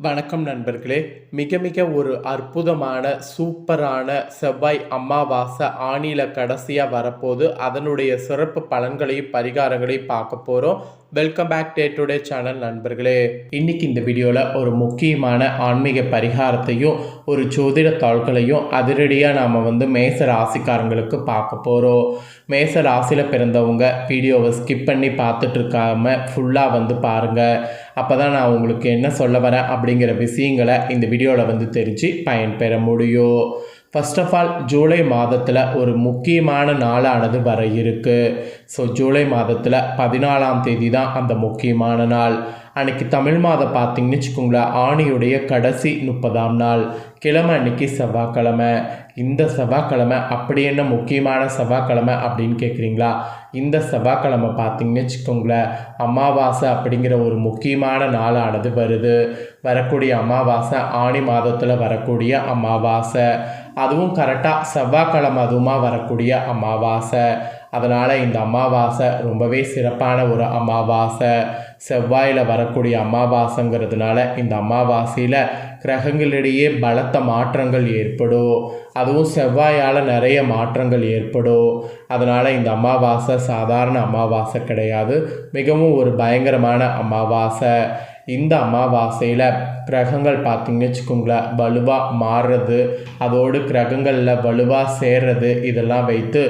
வணக்கம் நண்பர்களே. மிக மிக ஒரு அற்புதமான சூப்பரான செவ்வாய் அமாவாசை ஆணியில் கடைசியாக வரப்போது அதனுடைய சிறப்பு பலன்களையும் பரிகாரங்களையும் பார்க்க போகிறோம். வெல்கம் பேக் டுடே சேனல் நண்பர்களே. இன்னைக்கு இந்த வீடியோவில் ஒரு முக்கியமான ஆன்மீக பரிகாரத்தையும் ஒரு ஜோதிட தாள்களையும் அதிரடியாக நாம் மேச ராசிக்காரங்களுக்கு பார்க்க போகிறோம். மேச ராசியில் பிறந்தவங்க வீடியோவை ஸ்கிப் பண்ணி பார்த்துட்டு இருக்காம ஃபுல்லாக பாருங்கள். அப்போ தான் நான் உங்களுக்கு என்ன சொல்ல வரேன் அப்படிங்கிற விஷயங்களை இந்த வீடியோவில் தெரிஞ்சு பயன்பெற முடியும். ஃபர்ஸ்ட் ஆஃப் ஆல் ஜூலை மாதத்தில் ஒரு முக்கியமான நாளானது வர இருக்குது. ஸோ ஜூலை மாதத்தில் 14ஆம் தேதி தான் அந்த முக்கியமான நாள். அன்றைக்கி தமிழ் மாதம் பார்த்திங்கன்னு வச்சுக்கோங்களேன், ஆணியுடைய கடைசி 30ஆம் நாள். கிழமை அன்றைக்கி செவ்வாய்க்கிழமை. இந்த செவ்வாய்க்கிழமை அப்படி என்ன முக்கியமான செவ்வாய்க்கிழமை அப்படின்னு கேட்குறீங்களா? இந்த செவ்வாய்க்கிழமை பார்த்திங்கன்னு வச்சுக்கோங்களேன், அமாவாசை அப்படிங்கிற ஒரு முக்கியமான நாளானது வருது. வரக்கூடிய அமாவாசை ஆணி மாதத்தில் வரக்கூடிய அமாவாசை, அதுவும் கரெக்டாக செவ்வாய்க்கிழமை அதுவுமா வரக்கூடிய அமாவாசை. அதனால் இந்த அமாவாசை ரொம்பவே சிறப்பான ஒரு அமாவாசை. செவ்வாயில் வரக்கூடிய அமாவாசைங்கிறதுனால இந்த அமாவாசையில் கிரகங்களிடையே பலத்த மாற்றங்கள் ஏற்படும். அதுவும் செவ்வாயால் நிறைய மாற்றங்கள் ஏற்படும். அதனால் இந்த அமாவாசை சாதாரண அமாவாசை கிடையாது, மிகவும் ஒரு பயங்கரமான அமாவாசை. இந்த அமாவாசையில் கிரகங்கள் பார்த்திங்கன்னு வச்சுக்கோங்களேன், வலுவாக மாறுறது, அதோடு கிரகங்களில் வலுவாக சேர்றது, இதெல்லாம் வைத்து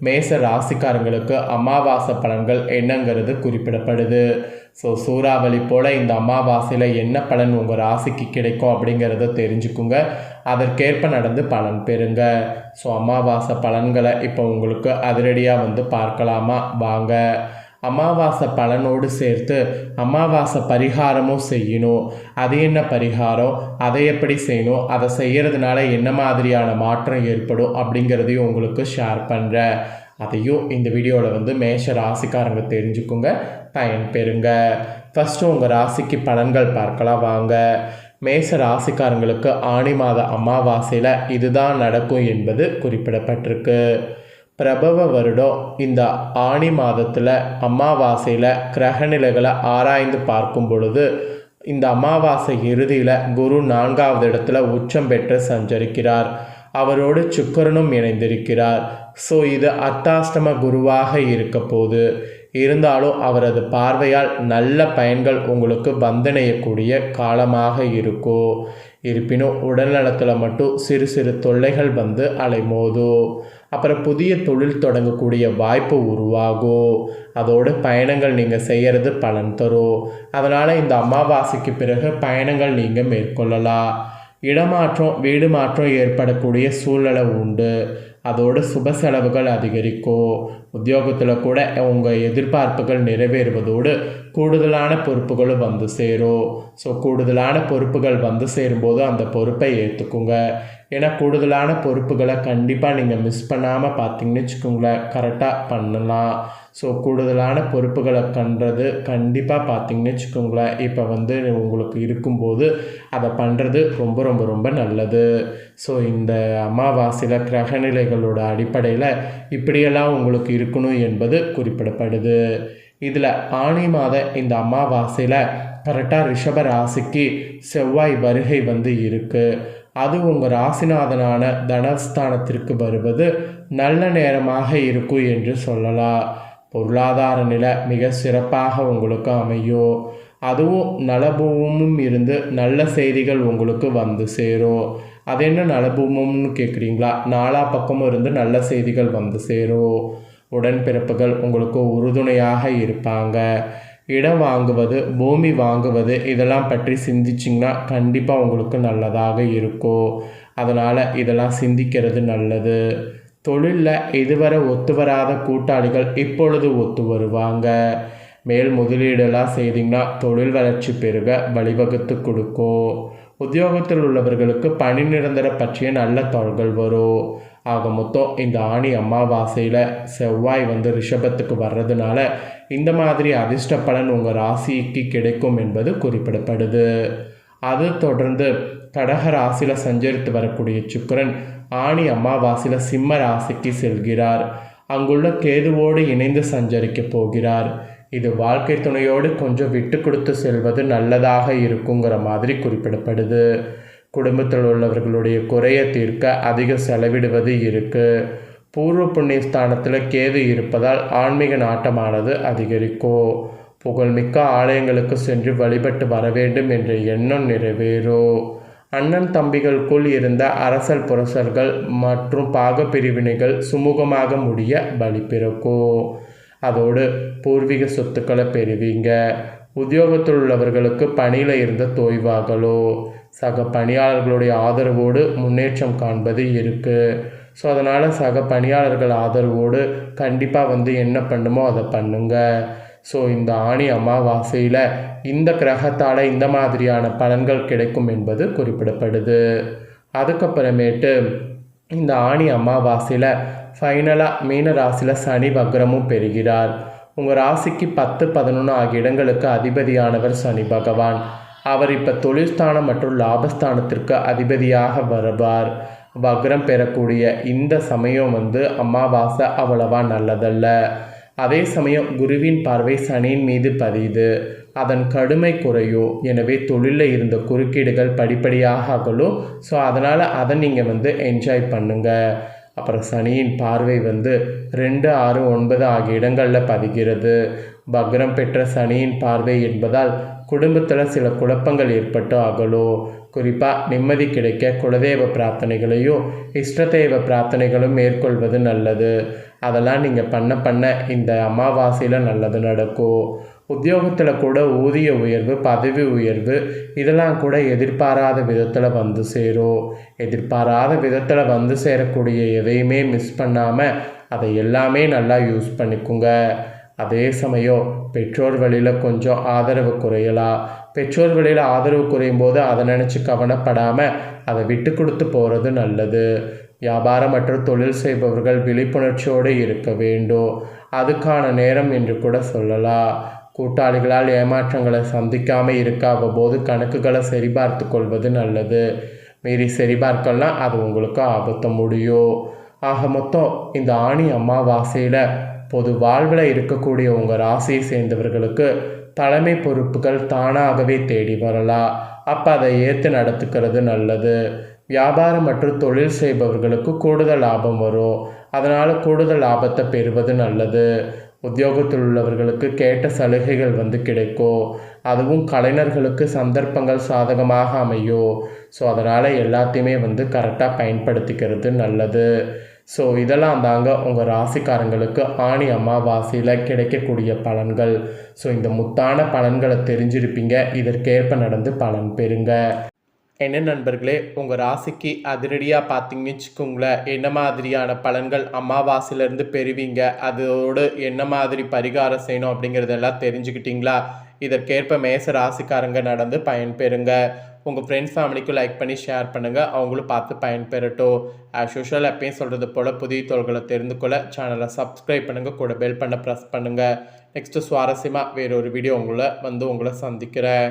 மேச ராசிக்காரங்களுக்கு அமாவாசை பலன்கள் என்னங்கிறது குறிப்பிடப்படுது. ஸோ சூறாவளி போல் இந்த அமாவாசையில் என்ன பலன் உங்கள் ராசிக்கு கிடைக்கும் அப்படிங்கிறத தெரிஞ்சுக்குங்க. அதற்கேற்ப நடந்து பலன் பெறுங்க. ஸோ அமாவாசை பலன்களை இப்போ உங்களுக்கு அதிரடியாக பார்க்கலாமா? வாங்க. அமாவாசை பலனோடு சேர்த்து அமாவாசை பரிகாரமும் செய்யணும். அது என்ன பரிகாரம், அதை எப்படி செய்யணும், அதை செய்கிறதுனால என்ன மாதிரியான மாற்றம் ஏற்படும் அப்படிங்கிறதையும் உங்களுக்கு ஷேர் பண்ணுறேன். அதையும் இந்த வீடியோவில் மேஷ ராசிக்காரங்க தெரிஞ்சுக்குங்க, பயன் பெறுங்க. ஃபஸ்ட்டு உங்கள் ராசிக்கு பலன்கள் பார்க்கலாம் வாங்க. மேஷ ராசிக்காரங்களுக்கு ஆணி மாத அமாவாசையில் இதுதான் நடக்கும் என்பது குறிப்பிடப்பட்டிருக்கு. பிரபவ வருடம் இந்த ஆணி மாதத்தில் அமாவாசையில் கிரகநிலைகளை ஆராய்ந்து பார்க்கும் பொழுது இந்த அமாவாசை இறுதியில் குரு 4வது இடத்துல உச்சம் பெற்று சஞ்சரிக்கிறார். அவரோடு சுக்கிரனும் இணைந்திருக்கிறார். ஸோ இது அர்த்தாஷ்டம குருவாக இருக்க போது இருந்தாலும் அவரது பார்வையால் நல்ல பயன்கள் உங்களுக்கு வந்தணையக்கூடிய காலமாக இருக்கும். இருப்பினும் உடல்நலத்தில் மட்டும் சிறு சிறு தொல்லைகள் அலைமோதும். அப்புறம் புதிய தொழில் தொடங்கக்கூடிய வாய்ப்பு உருவாகும். அதோடு பயணங்கள் நீங்கள் செய்கிறது பலன் தரும். அதனால் இந்த அமாவாசைக்கு பிறகு பயணங்கள் நீங்கள் மேற்கொள்ளலாம். இடமாற்றம், வீடு மாற்றம் ஏற்படக்கூடிய சூழ்நிலை உண்டு. அதோடு சுப செலவுகள் அதிகரிக்கும். உத்தியோகத்தில் கூட உங்கள் எதிர்பார்ப்புகள் நிறைவேறுவதோடு கூடுதலான பொறுப்புகளும் சேரும். ஸோ கூடுதலான பொறுப்புகள் சேரும்போது அந்த பொறுப்பை ஏற்றுக்குங்க. ஏன்னா கூடுதலான பொறுப்புகளை கண்டிப்பாக நீங்கள் மிஸ் பண்ணாமல் பார்த்தீங்கன்னு வச்சுக்கோங்களேன், கரெக்டாக பண்ணலாம். ஸோ கூடுதலான பொறுப்புகளை கண்டுறது கண்டிப்பாக பார்த்தீங்கன்னு வச்சுக்கோங்களேன், இப்போ உங்களுக்கு இருக்கும்போது அதை பண்ணுறது ரொம்ப ரொம்ப ரொம்ப நல்லது. ஸோ இந்த அமாவாசையில் கிரகநிலைகளோட அடிப்படையில் இப்படியெல்லாம் உங்களுக்கு இருக்கணும் என்பது குறிப்பிடப்படுது. இதில் ஆணி மாத இந்த அமாவாசையில் கரெக்டாக ரிஷப ராசிக்கு செவ்வாய் வருகை இருக்குது. அது உங்கள் ராசிநாதனான தனஸ்தானத்திற்கு வருவது நல்ல நேரமாக இருக்கும் என்று சொல்லலாம். பொருளாதார நிலை மிக சிறப்பாக உங்களுக்கு அமையும். அதுவும் நலபூமும் இருந்து நல்ல செய்திகள் உங்களுக்கு சேரும். அது என்ன நலபூமம்னு கேட்குறீங்களா? 4 பக்கமும் இருந்து நல்ல செய்திகள் சேரும். உடன்பிறப்புகள் உங்களுக்கு உறுதுணையாக இருப்பாங்க. இடம் வாங்குவது, பூமி வாங்குவது, இதெல்லாம் பற்றி சிந்திச்சிங்கன்னா கண்டிப்பாக உங்களுக்கு நல்லதாக இருக்கும். அதனால் இதெல்லாம் சிந்திக்கிறது நல்லது. தொழிலில் இதுவரை ஒத்து வராத கூட்டாளிகள் இப்பொழுது ஒத்து வருவாங்க. மேல் முதலீடெல்லாம் செய்திங்கன்னா தொழில் வளர்ச்சி பெருக வழிவகுத்து கொடுக்கும். உத்தியோகத்தில் உள்ளவர்களுக்கு பணி நிரந்தர பற்றிய நல்ல தகவல்கள் வரும். ஆக மொத்தம் இந்த ஆணி அமாவாசையில் செவ்வாய் ரிஷபத்துக்கு வர்றதுனால இந்த மாதிரி அதிர்ஷ்ட பலன் உங்கள் ராசிக்கு கிடைக்கும் என்பது குறிப்பிடப்படுது. அது தொடர்ந்து கடக ராசியில் சஞ்சரித்து வரக்கூடிய சுக்கிரன் ஆணி அமாவாசையில் சிம்ம ராசிக்கு செல்கிறார். அங்குள்ள கேதுவோடு இணைந்து சஞ்சரிக்க போகிறார். இது வாழ்க்கை துணையோடு கொஞ்சம் விட்டு கொடுத்து செல்வது நல்லதாக இருக்குங்கிற மாதிரி குறிப்பிடப்படுது. குடும்பத்தில் உள்ளவர்களுடைய குறையை தீர்க்க அதிக செலவிடுவது இருக்குது. பூர்வ புண்ணிய ஸ்தானத்தில் கேது இருப்பதால் ஆன்மீக நாட்டமானது அதிகரிக்கும். புகழ்மிக்க ஆலயங்களுக்கு சென்று வழிபட்டு வர வேண்டும் என்ற எண்ணம் நிறைவேறும். அண்ணன் தம்பிகளுக்குள் இருந்த அரசல் புரசல்கள் மற்றும் பாகப்பிரிவினைகள் சுமூகமாக முடிய பலி பிறக்கும். அதோடு பூர்வீக சொத்துக்களை பெறுவீங்க. உத்தியோகத்தில் உள்ளவர்களுக்கு பணியில் இருந்த தொய்வாகலோ சக பணியாளர்களுடைய ஆதரவோடு முன்னேற்றம் காண்பது இருக்குது. ஸோ அதனால் சக பணியாளர்கள் ஆதரவோடு கண்டிப்பாக என்ன பண்ணுமோ அதை பண்ணுங்க. ஸோ இந்த ஆணி அமாவாசையில் இந்த கிரகத்தால் இந்த மாதிரியான பலன்கள் கிடைக்கும் என்பது குறிப்பிடப்படுது. அதுக்கப்புறமேட்டு இந்த ஆணி அமாவாசையில் ஃபைனலாக மீன ராசியில் சனி வக்ரமும் பெறுகிறார். உங்கள் ராசிக்கு 10, 11 ஆகிய இடங்களுக்கு அதிபதியானவர் சனி பகவான். அவர் இப்போ தொழில்ஸ்தானம் மற்றும் லாபஸ்தானத்திற்கு அதிபதியாக வருவார். வக்ரம் பெறக்கூடிய இந்த சமயம் அமாவாசை அவ்வளவா நல்லதல்ல. அதே சமயம் குருவின் பார்வை சனியின் மீது பதியுது. அதன் கடுமை குறையும். எனவே தொழிலில் இருந்த குறுக்கீடுகள் படிப்படியாக அகலும். ஸோ அதனால் அதை நீங்கள் என்ஜாய் பண்ணுங்கள். அப்புறம் சனியின் பார்வை 2, 6, 9 ஆகிய இடங்களில் பதிகிறது. வக்ரம் பெற்ற சனியின் பார்வை என்பதால் குடும்பத்தில் சில குழப்பங்கள் ஏற்பட்டு அகலும். குறிப்பாக நிம்மதி கிடைக்க குலதெய்வ பிரார்த்தனைகளையும் இஷ்டதெய்வ பிரார்த்தனைகளும் மேற்கொள்வது நல்லது. அதெல்லாம் நீங்கள் பண்ண இந்த அமாவாசையில் நல்லது நடக்கும். உத்தியோகத்தில் கூட ஊதிய உயர்வு, பதவி உயர்வு இதெல்லாம் கூட எதிர்பாராத விதத்தில் சேரும். எதிர்பாராத விதத்தில் சேரக்கூடிய எதையுமே மிஸ் பண்ணாமல் அதை எல்லாமே நல்லா யூஸ் பண்ணிக்குங்க. அதே சமயம் பெற்றோர் வழியில் கொஞ்சம் ஆதரவு குறையலாம். பெற்றோர் வழியில் ஆதரவு குறையும் போது அதை நினச்சி கவலைப்படாமல் அதை விட்டு கொடுத்து போகிறது நல்லது. வியாபாரம் மற்றும் தொழில் செய்பவர்கள் விழிப்புணர்ச்சியோடு இருக்க வேண்டும். அதுக்கான நேரம் என்று கூட சொல்லலாம். கூட்டாளிகளால் ஏமாற்றங்களை சந்திக்காமல் இருக்க அவ்வப்போது கணக்குகளை சரிபார்த்து கொள்வது நல்லது. மீறி சரிபார்க்கலாம் அது உங்களுக்கு ஆபத்த முடியும். ஆக மொத்தம் இந்த ஆணி அமாவாசையில் பொது வாழ்வில் இருக்கக்கூடிய உங்கள் ராசியை சேர்ந்தவர்களுக்கு தலைமை பொறுப்புகள் தானாகவே தேடி வரலாம். அப்போ அதை ஏற்று நடத்துக்கிறது நல்லது. வியாபாரம் மற்றும் தொழில் செய்பவர்களுக்கு கூடுதல் லாபம் வரும். அதனால் கூடுதல் லாபத்தை பெறுவது நல்லது. உத்தியோகத்தில் உள்ளவர்களுக்கு கேட்ட சலுகைகள் கிடைக்கும். அதுவும் கலைஞர்களுக்கு சந்தர்ப்பங்கள் சாதகமாக அமையும். ஸோ அதனால் எல்லாத்தையுமே கரெக்டாக பயன்படுத்திக்கிறது நல்லது. ஸோ இதெல்லாம் தாங்க உங்கள் ராசிக்காரங்களுக்கு ஆணி அமாவாசையில் கிடைக்கக்கூடிய பலன்கள். ஸோ இந்த முத்தான பலன்களை தெரிஞ்சிருப்பீங்க. இதற்கேற்ப நடந்து பலன் பெறுங்க. என்ன நண்பர்களே, உங்கள் ராசிக்கு அதிரடியாக பார்த்தீங்கன்னு வச்சுக்கோங்களேன், என்ன மாதிரியான பலன்கள் அமாவாசையிலேருந்து பெறுவீங்க, அதோடு என்ன மாதிரி பரிகாரம் செய்யணும் அப்படிங்கிறதெல்லாம் தெரிஞ்சுக்கிட்டிங்களா? இதற்கேற்ப மேச ராசிக்காரங்க நடந்து பயன்பெறுங்க. உங்கள் ஃப்ரெண்ட்ஸ் ஃபேமிலிக்கும் லைக் பண்ணி ஷேர் பண்ணுங்கள். அவங்களும் பார்த்து பயன்பெறட்டும். ஆஸ் யூஷுவல் எப்பயும் சொல்கிறது போல் புதிய தோள்களை தெரிந்து கொள்ள சேனலை சப்ஸ்கிரைப் பண்ணுங்கள். கூட பெல் பண்ண ப்ரெஸ் பண்ணுங்கள். நெக்ஸ்ட்டு சுவாரஸ்யமாக வேறொரு வீடியோ உங்களை சந்திக்கிறேன்.